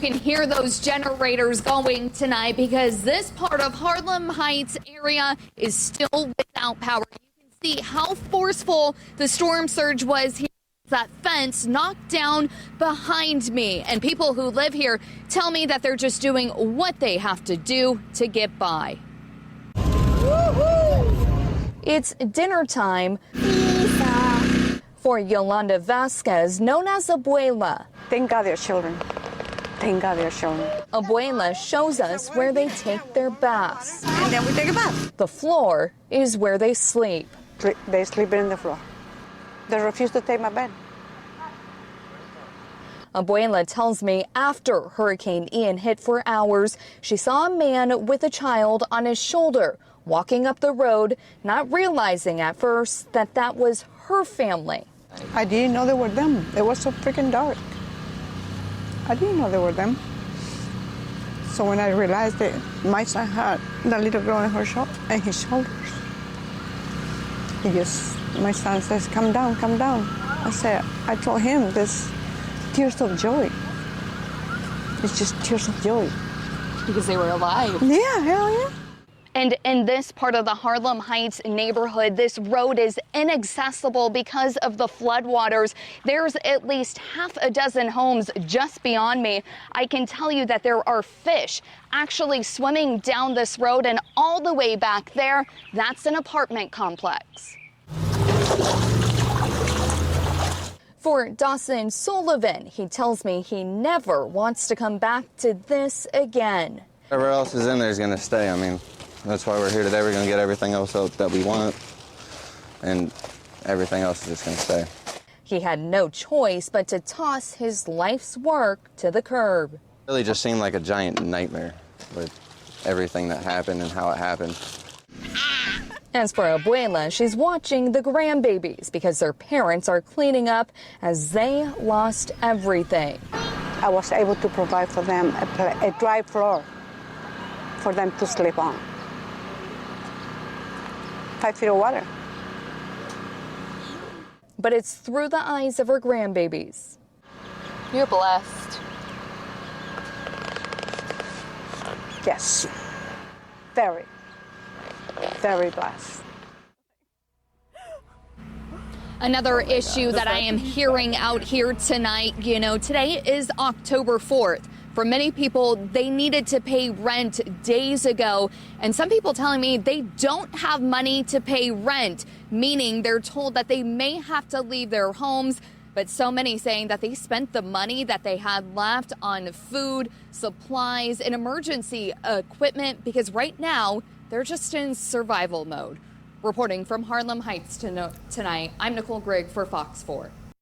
can hear those generators going tonight because this part of Harlem Heights area is still without power. You can see how forceful the storm surge was here. That fence knocked down behind me, and people who live here tell me that they're just doing what they have to do to get by. It's dinner time for Yolanda Vasquez, known as Abuela. Thank God they're children. Thank God they're children. Abuela shows us where they take their baths. And then we take a bath. The floor is where they sleep. They sleep in the floor. They refuse to take my bed. Abuela tells me after Hurricane Ian hit for hours, she saw a man with a child on his shoulder walking up the road, not realizing at first that that was her family. I didn't know they were them. It was so freaking dark. I didn't know they were them. So when I realized that my son had the little girl on his shoulders, my son says, "Come down, come down." I told him this tears of joy. It's just tears of joy. Because they were alive. Yeah, hell yeah. And in this part of the Harlem Heights neighborhood, this road is inaccessible because of the floodwaters. There's at least half a dozen homes just beyond me. I can tell you that there are fish actually swimming down this road, and all the way back there, that's an apartment complex. For Dawson Sullivan, he tells me he never wants to come back to this again. Whatever else is in there is going to stay. I mean, that's why we're here today. We're going to get everything else out that we want, and everything else is just going to stay. He had no choice but to toss his life's work to the curb. It really just seemed like a giant nightmare with everything that happened and how it happened. As for Abuela, she's watching the grandbabies because their parents are cleaning up as they lost everything. I was able to provide for them a dry floor for them to sleep on. 5 feet of water. But it's through the eyes of her grandbabies. You're blessed. Yes, very, very blessed. Another issue that I am hearing out here tonight, today is October 4th. For many people, they needed to pay rent days ago, and some people telling me they don't have money to pay rent, meaning they're told that they may have to leave their homes, but so many saying that they spent the money that they had left on food, supplies, and emergency equipment because right now they're just in survival mode. Reporting from Harlem Heights tonight, I'm Nicole Grigg for Fox 4.